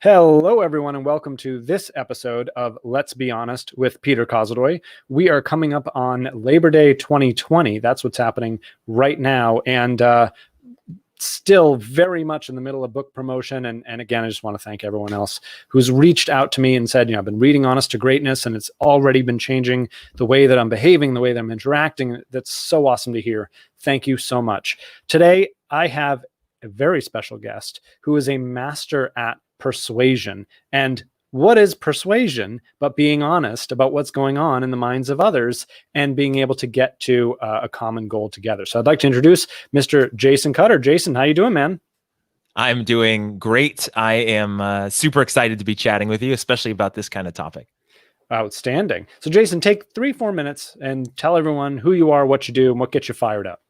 Hello, everyone, and welcome to this episode of Let's Be Honest with Peter Kozodoy. We are coming up on Labor Day 2020. That's what's happening right now. And still very much in the middle of book promotion. And again, I just want to thank everyone else who's reached out to me and said, I've been reading Honest to Greatness, and it's already been changing the way that I'm behaving, the way that I'm interacting. That's so awesome to hear. Thank you so much. Today, I have a very special guest who is a master at persuasion. And what is persuasion but being honest about what's going on in the minds of others and being able to get to a common goal together? So I'd like to introduce Mr. Jason Cutter. Jason, how you doing, man? I'm doing great. I am super excited to be chatting with you, especially about this kind of topic. Outstanding. So Jason, take 3-4 minutes and tell everyone who you are, what you do, and what gets you fired up.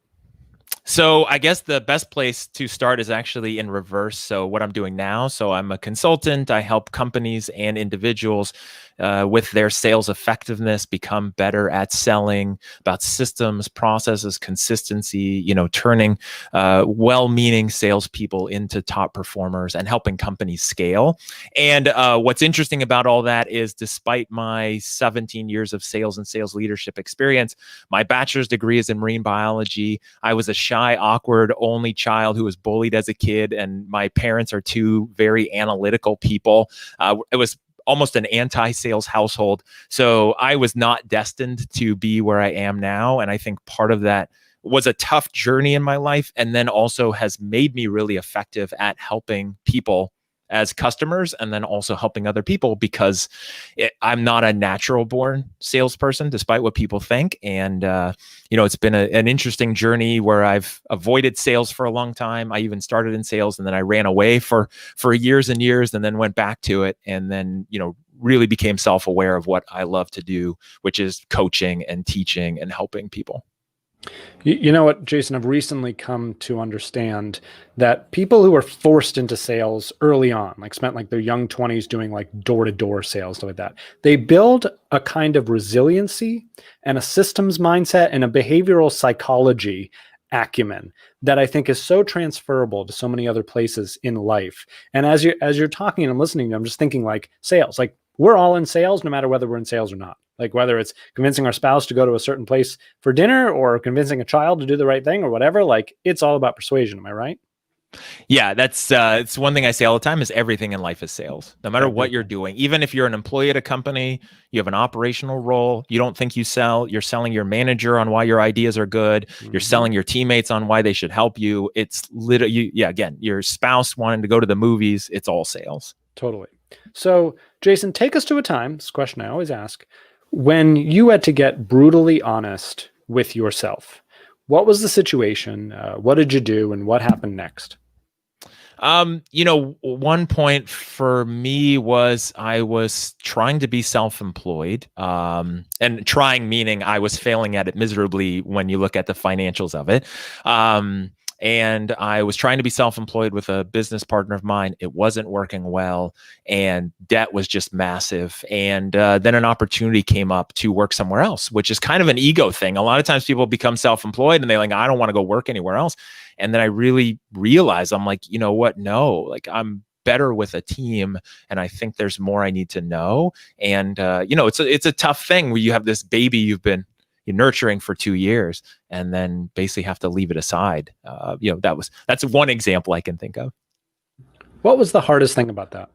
So I guess the best place to start is actually in reverse. So what I'm doing now, so I'm a consultant. I help companies and individuals with their sales effectiveness, become better at selling, about systems, processes, consistency, turning well-meaning salespeople into top performers and helping companies scale. And what's interesting about all that is, despite my 17 years of sales and sales leadership experience, my bachelor's degree is in marine biology. I was a shy, awkward, only child who was bullied as a kid, and my parents are two very analytical people. It was almost an anti-sales household. So I was not destined to be where I am now. And I think part of that was a tough journey in my life, and then also has made me really effective at helping people as customers, and then also helping other people, because I'm not a natural born salesperson, despite what people think. And, it's been an interesting journey where I've avoided sales for a long time. I even started in sales, and then I ran away for years and years, and then went back to it. And then, really became self-aware of what I love to do, which is coaching and teaching and helping people. You know what, Jason, I've recently come to understand that people who are forced into sales early on, like spent like their young 20s doing like door-to-door sales, stuff like that, they build a kind of resiliency and a systems mindset and a behavioral psychology acumen that I think is so transferable to so many other places in life. And as you're talking and I'm listening, I'm just thinking like sales, like we're all in sales, no matter whether we're in sales or not. Like whether it's convincing our spouse to go to a certain place for dinner or convincing a child to do the right thing or whatever, like it's all about persuasion. Am I right? Yeah, that's it's one thing I say all the time is everything in life is sales. No matter what you're doing, even if you're an employee at a company, you have an operational role, you don't think you sell, you're selling your manager on why your ideas are good. You're selling your teammates on why they should help you. It's literally, again, your spouse wanting to go to the movies, it's all sales. Totally. So Jason, take us to a time, this question I always ask, when you had to get brutally honest with yourself. What was the situation? What did you do? And what happened next? One point for me was I was trying to be self-employed, and trying meaning I was failing at it miserably when you look at the financials of it. And I was trying to be self-employed with a business partner of mine. It wasn't working well, and debt was just massive. And then an opportunity came up to work somewhere else, which is kind of an ego thing. A lot of times people become self-employed and they're like, I don't want to go work anywhere else. And then I really realized, I'm like, you know what? No, like I'm better with a team, and I think there's more I need to know. And it's a tough thing where you have this baby you've been nurturing for 2 years, and then basically have to leave it aside. That's one example I can think of. What was the hardest thing about that?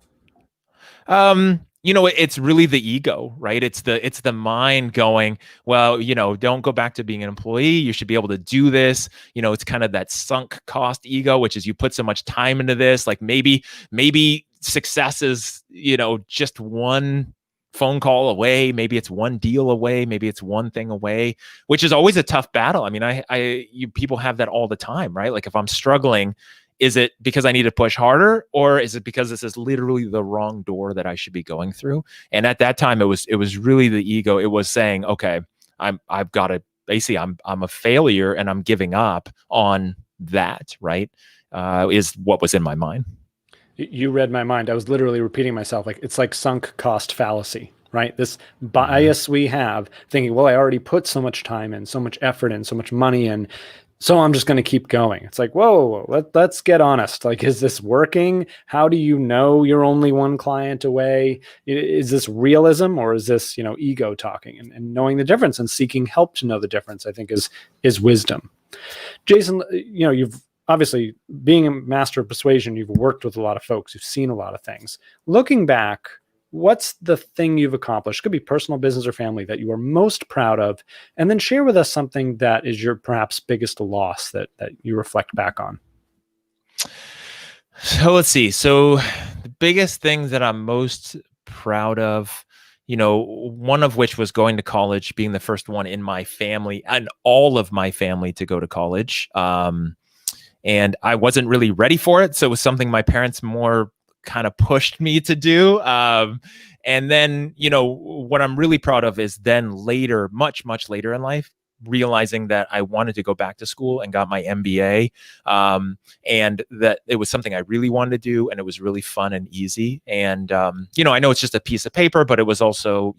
It's really the ego, right? It's the mind going, well, don't go back to being an employee. You should be able to do this. It's kind of that sunk cost ego, which is you put so much time into this. Like maybe success is, just one phone call away. Maybe it's one deal away. Maybe it's one thing away, which is always a tough battle. I mean, people have that all the time, right? Like if I'm struggling, is it because I need to push harder, or is it because this is literally the wrong door that I should be going through? And at that time, it was really the ego. It was saying, okay, I've got to basically, I'm a failure and I'm giving up on that, right? Is what was in my mind. You read my mind. I was literally repeating myself. Like it's like sunk cost fallacy, right? This bias we have thinking, well, I already put so much time in, so much effort in, so much money in. So I'm just going to keep going. It's like, let's get honest. Like, is this working? How do you know you're only one client away? Is this realism, or is this, ego talking? And knowing the difference and seeking help to know the difference, I think is wisdom. Jason, you've obviously, being a master of persuasion, you've worked with a lot of folks, you've seen a lot of things. Looking back, what's the thing you've accomplished? Could be personal, business, or family that you are most proud of, and then share with us something that is your perhaps biggest loss that you reflect back on. So let's see. So the biggest thing that I'm most proud of, one of which was going to college, being the first one in my family and all of my family to go to college. And I wasn't really ready for it. So it was something my parents more kind of pushed me to do. And then, what I'm really proud of is then later, much, much later in life, realizing that I wanted to go back to school and got my MBA, and that it was something I really wanted to do, and it was really fun and easy. And I know it's just a piece of paper, but it was also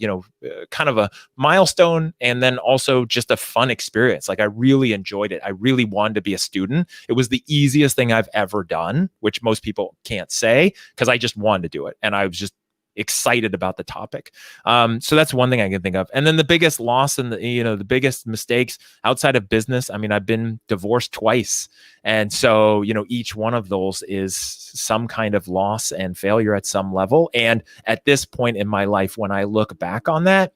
kind of a milestone, and then also just a fun experience. Like, I really enjoyed it. I really wanted to be a student. It was the easiest thing I've ever done, which most people can't say, because I just wanted to do it, and I was just excited about the topic. So that's one thing I can think of. And then the biggest loss and the biggest mistakes outside of business. I mean, I've been divorced twice. And so, each one of those is some kind of loss and failure at some level. And at this point in my life, when I look back on that,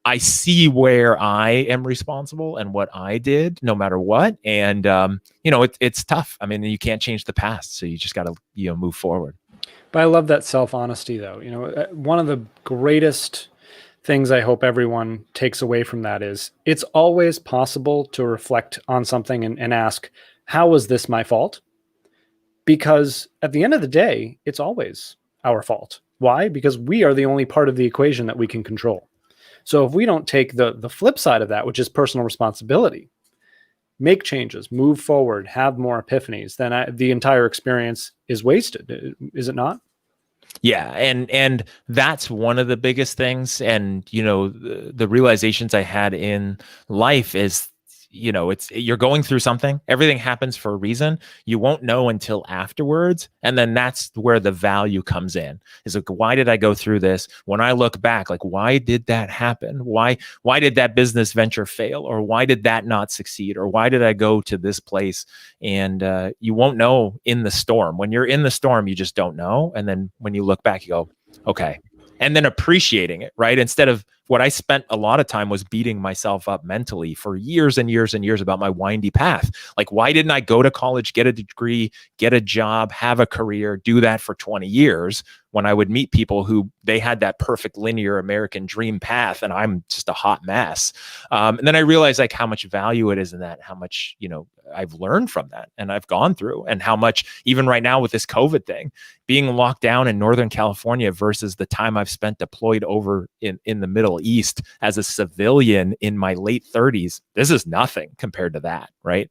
I see where I am responsible and what I did, no matter what. And, it's tough. I mean, you can't change the past. So you just got to, move forward. But I love that self-honesty, though. One of the greatest things I hope everyone takes away from that is it's always possible to reflect on something and ask, how was this my fault? Because at the end of the day, it's always our fault. Why? Because we are the only part of the equation that we can control. So if we don't take the flip side of that, which is personal responsibility, make changes, move forward, have more epiphanies, then the entire experience is wasted. Is it not? Yeah. And that's one of the biggest things. And, the realizations I had in life is, you're going through something, everything happens for a reason. You won't know until afterwards. And then that's where the value comes in. Is like, why did I go through this? When I look back, like, why did that happen? Why did that business venture fail? Or why did that not succeed? Or why did I go to this place? And you won't know in the storm. When you're in the storm, you just don't know. And then when you look back, you go, okay. And then appreciating it, right? Instead of what I spent a lot of time was beating myself up mentally for years and years and years about my windy path. Like, why didn't I go to college, get a degree, get a job, have a career, do that for 20 years when I would meet people who they had that perfect linear American dream path and I'm just a hot mess. And then I realized like how much value it is in that, how much, I've learned from that and I've gone through, and how much even right now with this COVID thing, being locked down in Northern California versus the time I've spent deployed over in the Middle East as a civilian in my late 30s, this is nothing compared to that, right?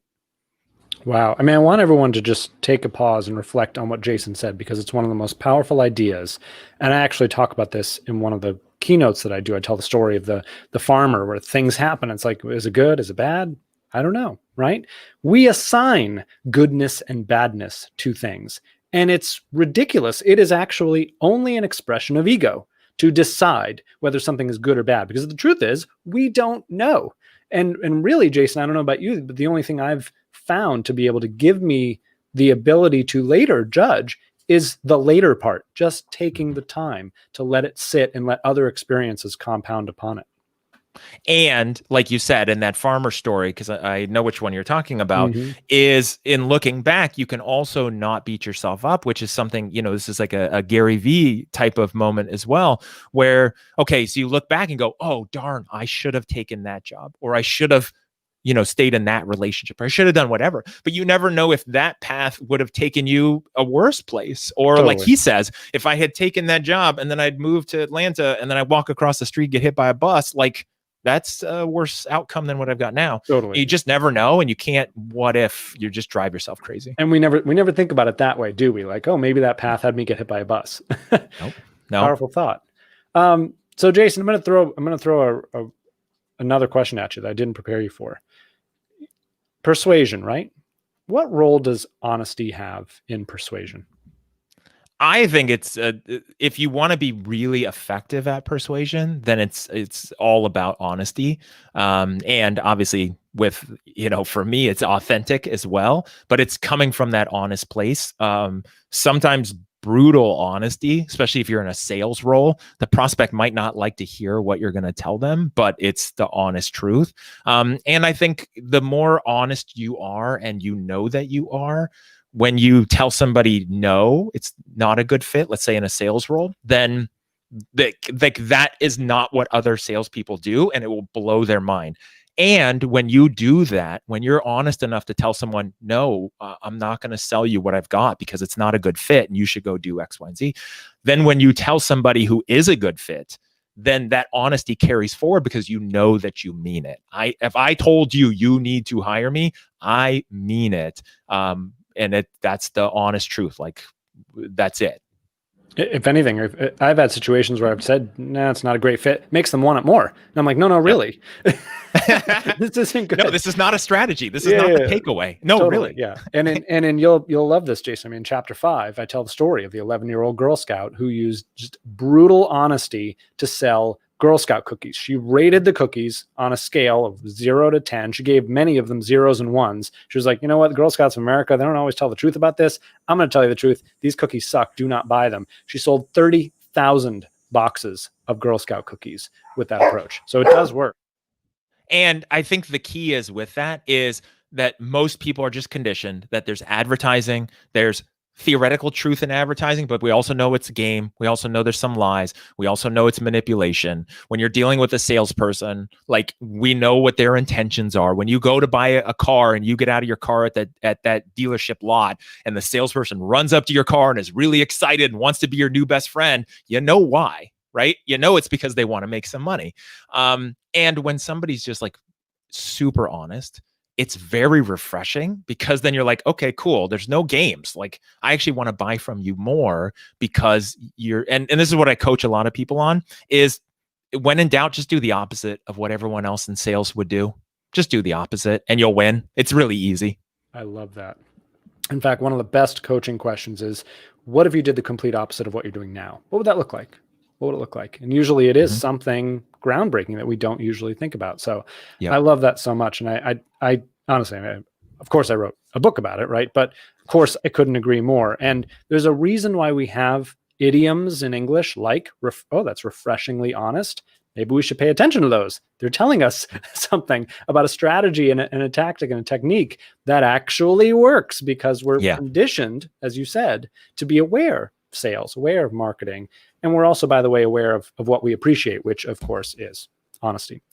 Wow. I mean, I want everyone to just take a pause and reflect on what Jason said, because it's one of the most powerful ideas. And I actually talk about this in one of the keynotes that I do. I tell the story of the farmer where things happen. It's like, is it good? Is it bad? I don't know, right? We assign goodness and badness to things, and it's ridiculous. It is actually only an expression of ego to decide whether something is good or bad, because the truth is we don't know. And really, Jason, I don't know about you, but the only thing I've found to be able to give me the ability to later judge is the later part, just taking the time to let it sit and let other experiences compound upon it. And like you said, in that farmer story, because I know which one you're talking about, Mm-hmm. is in looking back, you can also not beat yourself up, which is something, this is like a Gary V type of moment as well, where, okay, so you look back and go, oh, darn, I should have taken that job, or I should have, stayed in that relationship, or I should have done whatever. But you never know if that path would have taken you a worse place. Or Totally. like he says, if I had taken that job and then I'd moved to Atlanta and then I walk across the street, get hit by a bus, like, that's a worse outcome than what I've got now. Totally. You just never know, and you can't. What if you just drive yourself crazy? And we never think about it that way, do we? Like, oh, maybe that path had me get hit by a bus. Nope. No. Powerful thought. So, Jason, I'm going to throw another question at you that I didn't prepare you for. persuasion, right? What role does honesty have in persuasion? I think it's if you want to be really effective at persuasion, then it's all about honesty, and obviously with for me it's authentic as well, but it's coming from that honest place. Sometimes brutal honesty, especially if you're in a sales role, the prospect might not like to hear what you're going to tell them, but it's the honest truth. And I think the more honest you are, and that you are, when you tell somebody no, it's not a good fit, let's say in a sales role, then that is not what other salespeople do, and it will blow their mind. And when you do that, when you're honest enough to tell someone, no, I'm not going to sell you what I've got because it's not a good fit and you should go do X, Y, and Z. Then when you tell somebody who is a good fit, then that honesty carries forward because you know that you mean it. If I told you you need to hire me, I mean it. And that's the honest truth. Like, that's it. If anything, I've had situations where I've said, "No, it's not a great fit," makes them want it more. And I'm like, "No, really, this isn't good. No, this is not a strategy. This is not the takeaway. No, totally, really." Yeah. And you'll love this, Jason. I mean, in chapter 5, I tell the story of the 11-year-old Girl Scout who used just brutal honesty to sell Girl Scout cookies. She rated the cookies on a scale of 0 to 10. She gave many of them zeros and ones. She was like, you know what? The Girl Scouts of America, they don't always tell the truth about this. I'm going to tell you the truth. These cookies suck. Do not buy them. She sold 30,000 boxes of Girl Scout cookies with that approach. So it does work. And I think the key is with that is that most people are just conditioned that there's advertising, there's theoretical truth in advertising, but we also know it's a game. We also know there's some lies. We also know it's manipulation. When you're dealing with a salesperson, like, we know what their intentions are. When you go to buy a car and you get out of your car at that dealership lot, and the salesperson runs up to your car and is really excited and wants to be your new best friend, you know why, right? You know it's because they want to make some money. And when somebody's just like super honest, it's very refreshing, because then you're like, okay, cool. There's no games. Like, I actually want to buy from you more because and this is what I coach a lot of people on, is when in doubt, just do the opposite of what everyone else in sales would do. Just do the opposite and you'll win. It's really easy. I love that. In fact, one of the best coaching questions is, what if you did the complete opposite of what you're doing now? What would that look like? What would it look like? And usually it is something groundbreaking that we don't usually think about. So I love that so much. And I honestly, of course I wrote a book about it, right? But of course I couldn't agree more. And there's a reason why we have idioms in English like, oh, that's refreshingly honest. Maybe we should pay attention to those. They're telling us something about a strategy and a tactic and a technique that actually works, because we're conditioned, as you said, to be aware of sales, aware of marketing. And we're also, by the way, aware of what we appreciate, which of course is honesty.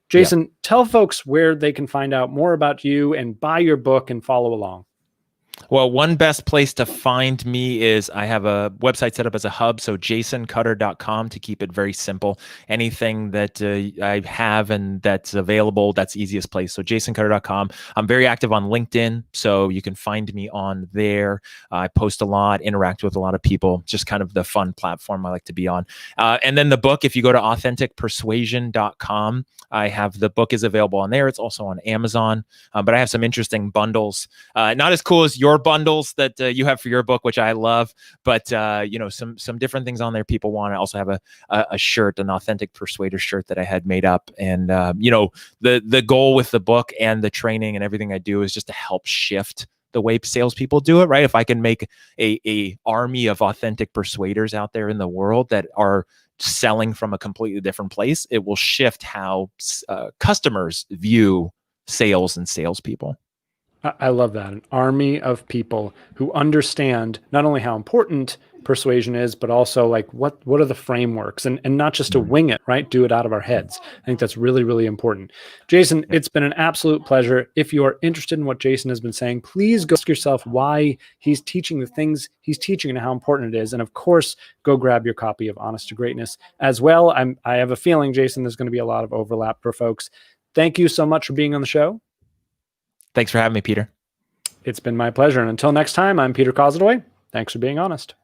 Jason, tell folks where they can find out more about you and buy your book and follow along. Well, one best place to find me is I have a website set up as a hub, so jasoncutter.com, to keep it very simple. Anything that I have and that's available, that's the easiest place. So jasoncutter.com. I'm very active on LinkedIn, so you can find me on there. I post a lot, interact with a lot of people, just kind of the fun platform I like to be on. And then the book, if you go to authenticpersuasion.com, the book is available on there. It's also on Amazon, but I have some interesting bundles, not as cool as your bundles that you have for your book, which I love, but some different things on there people want. I also have a shirt, an Authentic Persuader shirt that I had made up, and the goal with the book and the training and everything I do is just to help shift the way salespeople do it, right? If I can make a army of authentic persuaders out there in the world that are selling from a completely different place, it will shift how customers view sales and salespeople. I love that. An army of people who understand not only how important persuasion is, but also like what are the frameworks, and not just to wing it, right? Do it out of our heads. I think that's really, really important. Jason, it's been an absolute pleasure. If you are interested in what Jason has been saying, please go ask yourself why he's teaching the things he's teaching and how important it is. And of course, go grab your copy of Honest to Greatness as well. I have a feeling, Jason, there's going to be a lot of overlap for folks. Thank you so much for being on the show. Thanks for having me, Peter. It's been my pleasure. And until next time, I'm Peter Kozodoy. Thanks for being honest.